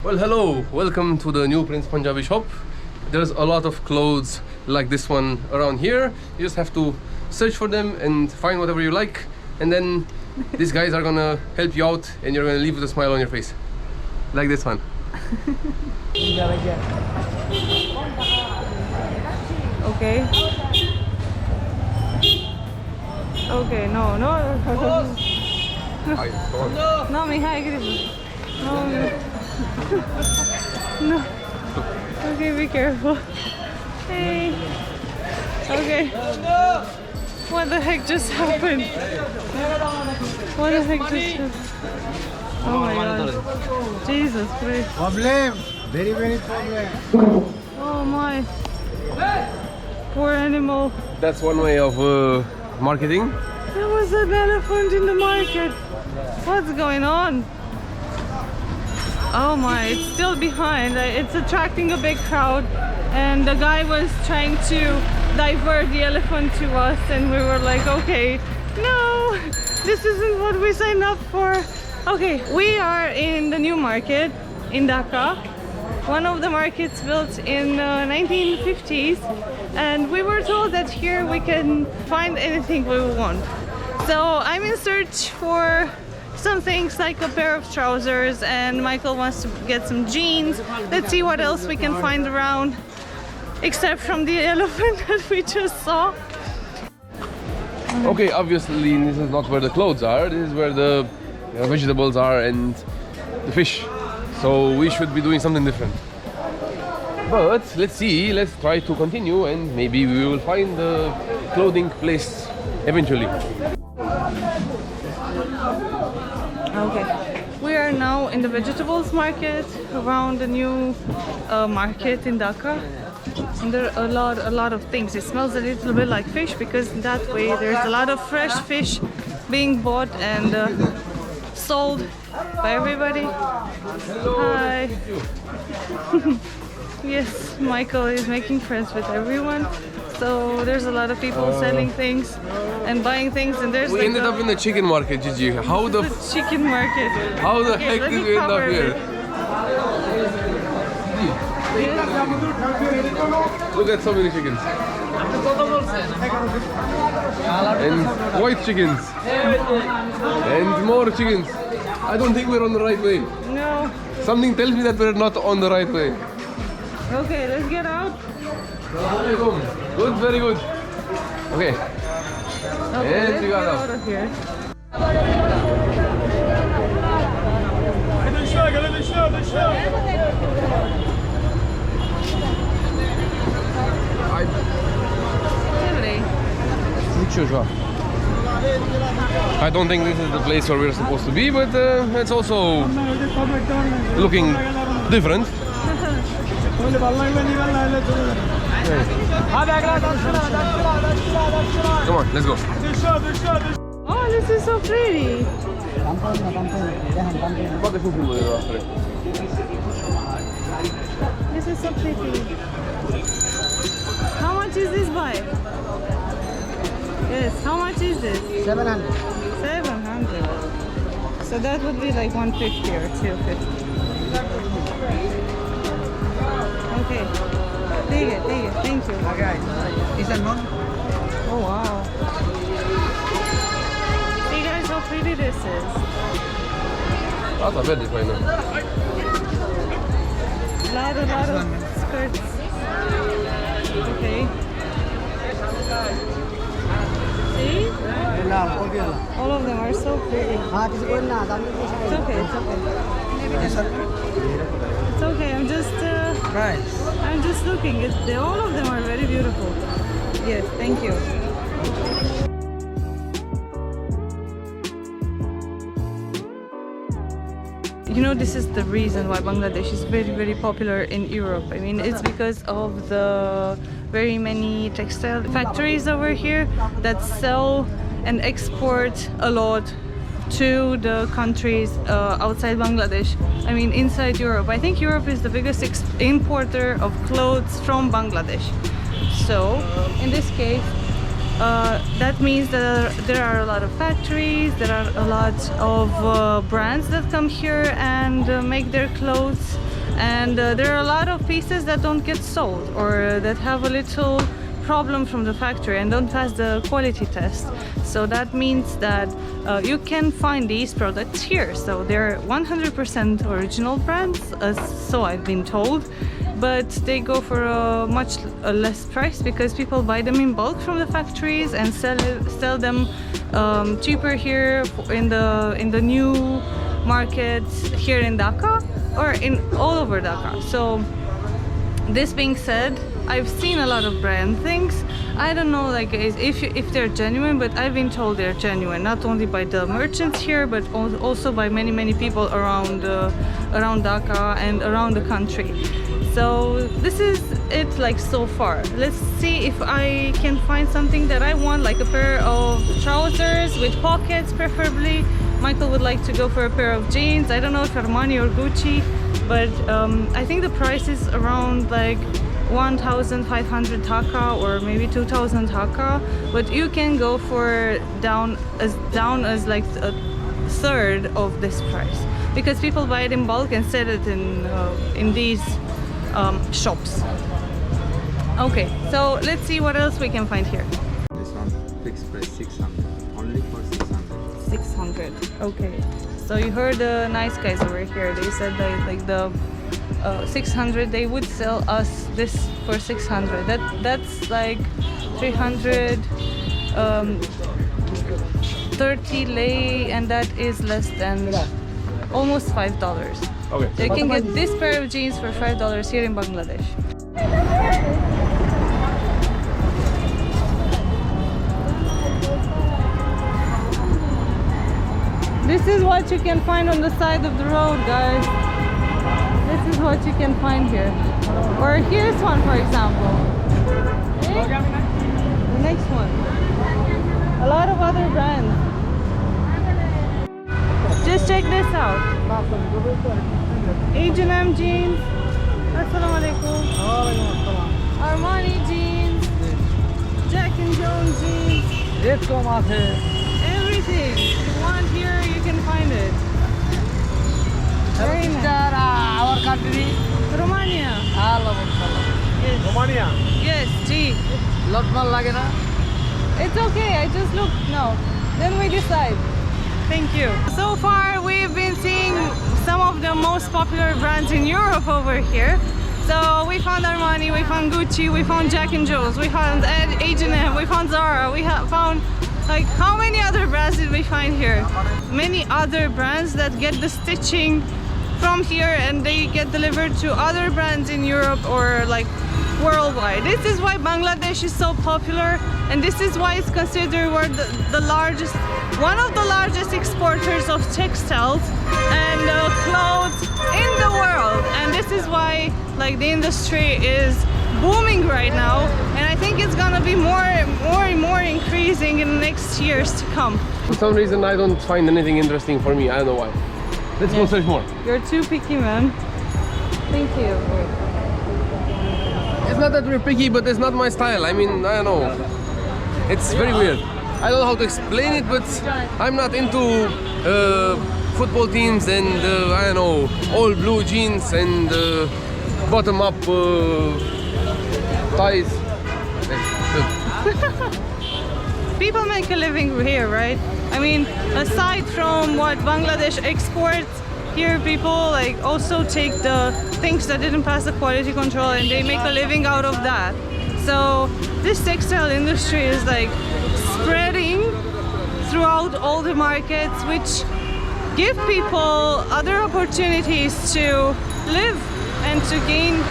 Well, hello, welcome to the new Prince Punjabi shop. There's a lot of clothes like this one around here. You just have to search for them and find whatever you like, and then these guys are gonna help you out and you're gonna leave with a smile on your face. Like this one. Okay. Okay, no. No, Mihai, no. Okay, be careful. Hey. Okay. What the heck just happened? What the heck just happened? Oh my god. Jesus Christ. Problem. Very problem. Oh my. Poor animal. That's one way of marketing. There was an elephant in the market. What's going on? Oh my, it's still behind. It's attracting a big crowd, and the guy was trying to divert the elephant to us, and we were like, okay, no, this isn't what we signed up for. Okay, we are in the new market in Dhaka, one of the markets built in 1950s, and we were told that here we can find anything we want. So I'm in search for some things like a pair of trousers, and Michael wants to get some jeans. Let's see what else we can find around, except from the elephant that we just saw. Okay, obviously this is not where the clothes are. This is where the vegetables are and the fish. So we should be doing something different. But let's see, let's try to continue, and maybe we will find the clothing place eventually. Okay, we are now in the vegetables market around the new market in Dhaka, and there are a lot of things. It smells a little bit like fish because that way there's a lot of fresh fish being bought and sold by everybody. Hi. Yes, Michael is making friends with everyone. So there's a lot of people selling things and buying things, and there's We ended up in the chicken market, Gigi. How the chicken market. How the heck did we end up here? Look at so many chickens. And white chickens. And more chickens. I don't think we're on the right way. No. Something tells me that we're not on the right way. Okay, let's get out. Good, very good. Okay. Okay, And let's we get got out of here. I don't think this is the place where we're supposed to be, but it's also looking different. Come on, let's go. Oh, this is so pretty. This is so pretty. How much is this buy? Yes, how much is this? 700. 700. So that would be like 150 or 250. Okay. Take it. Thank you. Okay. Is that one? Oh wow. See guys how pretty this is. That's a bit different. Lot of skirts. Okay. See? All of them are so pretty. It's okay. It's okay. I'm just looking. All of them are very beautiful. Yes, thank you. You know, this is the reason why Bangladesh is very, very popular in Europe. I mean, it's because of the very many textile factories over here that sell and export a lot to the countries outside Bangladesh. I mean, inside Europe. I think Europe is the biggest importer of clothes from Bangladesh. So, in this case, that means that there are a lot of factories, there are a lot of brands that come here and make their clothes. and there are a lot of pieces that don't get sold or that have a little problem from the factory and don't pass the quality test. So that means that you can find these products here. So they're 100% original brands, so I've been told, but they go for a much less price because people buy them in bulk from the factories and sell them cheaper here in the new markets here in Dhaka or in all over Dhaka. So this being said, I've seen a lot of brand things. I don't know like if they're genuine, but I've been told they're genuine, not only by the merchants here, but also by many people around Dhaka and around the country. So this is it like so far. Let's see if I can find something that I want, like a pair of trousers with pockets preferably. Michael would like to go for a pair of jeans. I don't know if Armani or Gucci, but I think the price is around like 1,500 Dhaka or maybe 2,000 Dhaka, but you can go for down as like a third of this price because people buy it in bulk and sell it in these shops. Okay, so let's see what else we can find here. This one fixed price 600. Only for 600. 600. Okay. So you heard the nice guys over here. They said that like the 600 they would sell us this for 600. That's like 330 lei, and that is less than almost $5. Okay. They can get this pair of jeans for $5 here in Bangladesh. This is what you can find on the side of the road, guys. This is what you can find here. Or here's one, for example. Okay? The next one. A lot of other brands. Just check this out. H&M jeans. Assalamu alaikum. Armani jeans. Jack and Jones jeans. Everything you want here, you can find it. Very nice. Our country. Romania. Yes. Romania. Yes, G. Lot mal lage na? It's okay, I just look now. Then we decide. Thank you. So far, we've been seeing some of the most popular brands in Europe over here. So we found Armani, we found Gucci, we found Jack and Jones, we found H&M, we found Zara, we found like how many other brands did we find here? Many other brands that get the stitching from here and they get delivered to other brands in Europe or like worldwide. This is why Bangladesh is so popular, and this is why it's considered one of the largest exporters of textiles and clothes in the world. And this is why like the industry is booming right now, and I think it's gonna be more and more increasing in the next years to come. For some reason I don't find anything interesting for me. I don't know why. Let's go search more. You're too picky, man. Thank you. It's not that we're picky, but it's not my style. I mean, I don't know. It's very weird. I don't know how to explain it, but I'm not into football teams and I don't know, all blue jeans and bottom up ties. People make a living here, right? I mean, aside from what Bangladesh exports, here people like also take the things that didn't pass the quality control and they make a living out of that. So this textile industry is like spreading throughout all the markets, which give people other opportunities to live and to gain,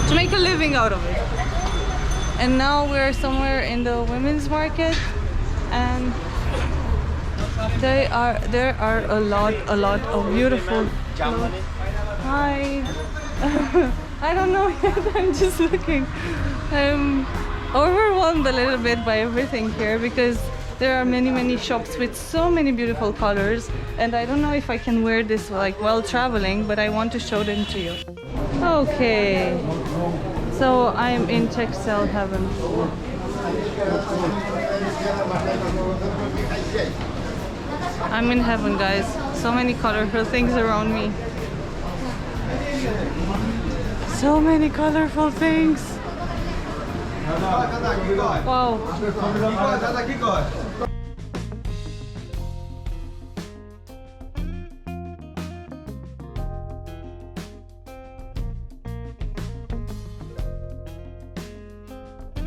to make a living out of it. And now we're somewhere in the women's market, and there are a lot of beautiful clothes. Hi. I don't know yet. I'm just looking. I'm overwhelmed a little bit by everything here because there are many shops with so many beautiful colors, and I don't know if I can wear this like while traveling, but I want to show them to you. Okay. So I'm in textile heaven. I'm in heaven, guys. So many colorful things around me. So many colorful things. Wow.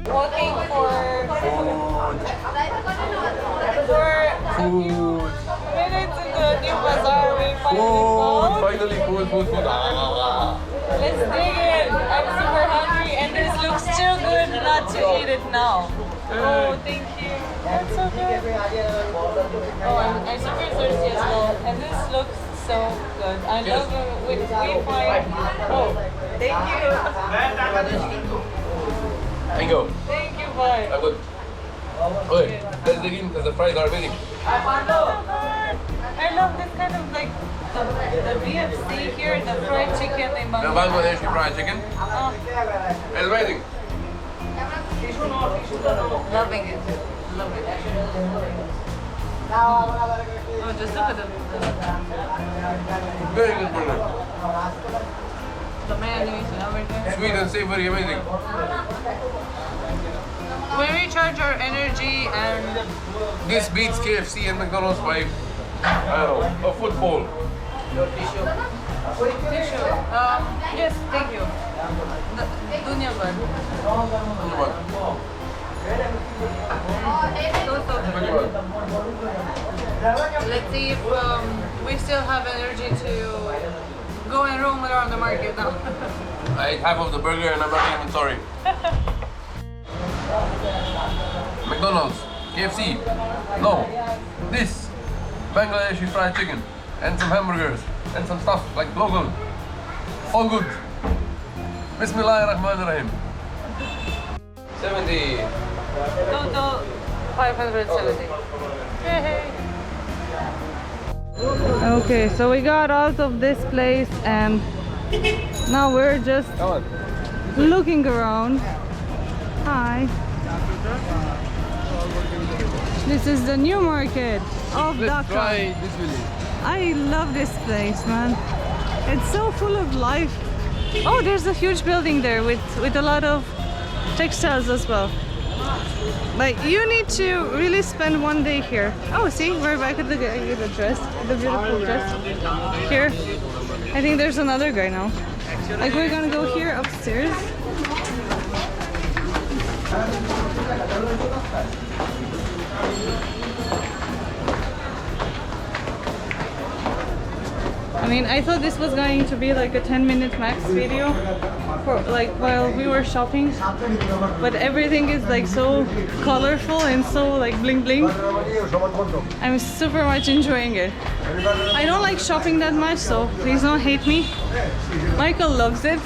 Walking for Food. minutes in the new bazaar. We Finally food. Let's dig in. I'm super hungry and this looks too good not to eat it now. Oh, thank you. That's so good. Oh, I'm super thirsty as well. And this looks so good. I love it. We find. Oh, thank you. Thank you. Thank you, bye. I'm good. Okay, let's dig in because the fries are amazing. I love this kind of like the BFC here, the fried chicken in The Bangladesh. Bangladeshi fried chicken. It's amazing. Loving it. Love it. Oh, just look at them. Very good burger. The mayonnaise and everything. Sweet and savory, amazing. We recharge our energy and This beats KFC and McDonald's by, I don't know, a football. tissue. Yes, thank you. Dunya bun. Let's see if we still have energy to go and roam around the market now. I ate half of the burger and I'm not even sorry. McDonald's, KFC, no. This, Bangladeshi fried chicken, and some hamburgers, and some stuff like local. All good. Bismillahirrahmanirrahim. 70. Total 570. Okay, so we got out of this place and now we're just Come on. looking around. Hi. This is the new market of Let's Dhaka. try this village. I love this place, man. It's so full of life. Oh, there's a huge building there with a lot of textiles as well. Like, you need to really spend one day here. Oh, see, we're back at the dress, the beautiful dress. Here, I think there's another guy now. Like, we're gonna go here upstairs. I mean, I thought this was going to be like a 10-minute max video for like while we were shopping, but everything is like so colorful and so like bling bling. I'm super much enjoying it. I don't like shopping that much, so please don't hate me. Michael loves it.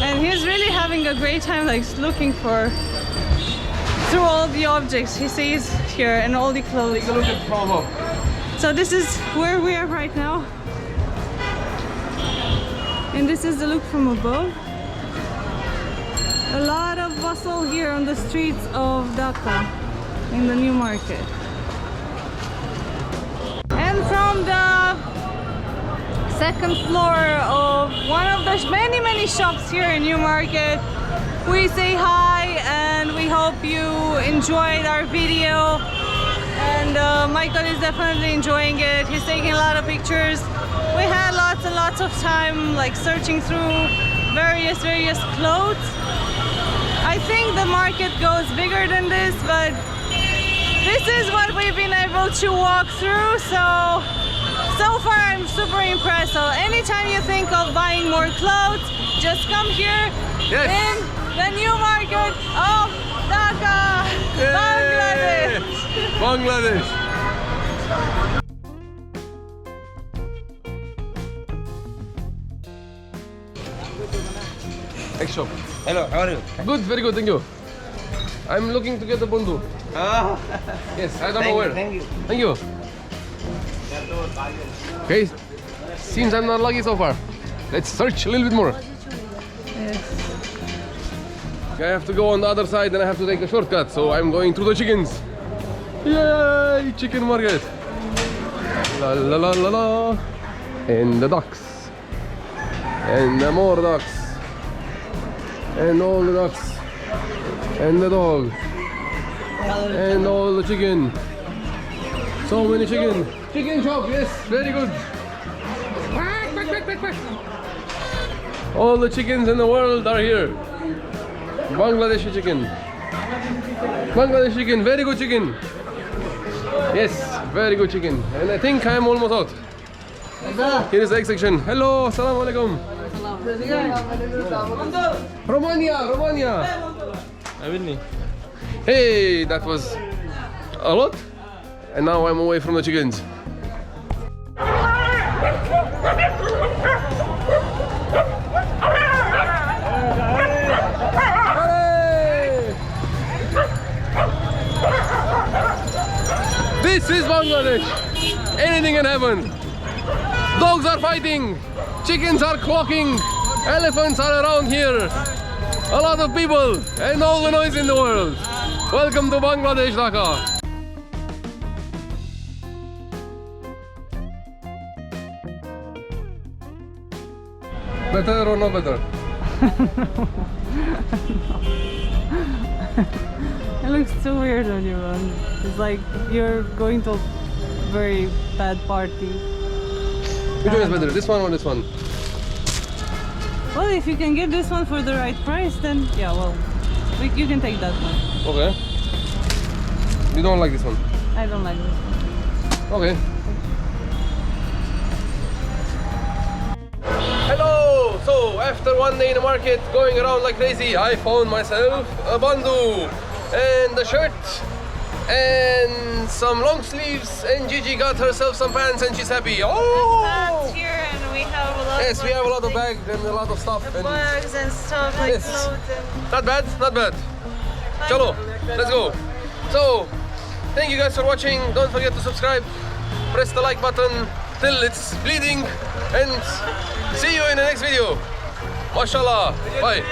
And he's really having a great time like looking through all the objects he sees here and all the clothing. Take a look at promo. So this is where we are right now. And this is the look from above. A lot of bustle here on the streets of Dhaka in the new market. And from the second floor of one of the many shops here in New Market, we say hi and we hope you enjoyed our video. And Michael is definitely enjoying it. He's taking a lot of pictures. We had lots and lots of time like searching through various clothes. I think the market goes bigger than this, but this is what we've been able to walk through. So far I'm super impressed. So anytime you think of buying more clothes, just come here in the new market of Dhaka, Bangladesh. Bangladesh. Next shop. Hello, how are you? Good, very good, thank you. I'm looking to get a bundu. Ah, Yes, I don't know where. thank you. Thank you. Okay, seems I'm not lucky so far. Let's search a little bit more. Yes. I have to go on the other side and I have to take a shortcut, so I'm going through the chickens. Yay, chicken market. La la la la la. And the ducks. And the more ducks. And all the ducks. And the dog. And all the chicken. So many chicken. Chicken chop, yes, very good. Quack, quack, quack, quack, quack. All the chickens in the world are here. Bangladeshi chicken. Bangladeshi chicken, very good chicken. Yes, very good chicken. And I think I am almost out. Here is the egg section. Hello, assalamu alaikum. Romania, Romania. Hey, that was a lot. And now I'm away from the chickens. This is Bangladesh. Anything can happen. Dogs are fighting. Chickens are clucking. Elephants are around here. A lot of people and all the noise in the world. Welcome to Bangladesh, Dhaka. Better or not better? It looks too weird on you, man. It's like you're going to a very bad party. Which one is better, this one or this one? Well, if you can get this one for the right price, then yeah, well, you can take that one. Okay. You don't like this one? I don't like this one. Okay. Hello! So, after one day in the market, going around like crazy, I found myself a bandu and a shirt and some long sleeves, and Gigi got herself some pants and she's happy. Oh! That's here, and we have a lot. Yes, we have a lot of bags and a lot of stuff. And bags and stuff like yes. clothes. And not bad, not bad. Chalo, let's go. So, thank you guys for watching. Don't forget to subscribe. Press the like button till it's bleeding. And see you in the next video. Mashallah. Bye.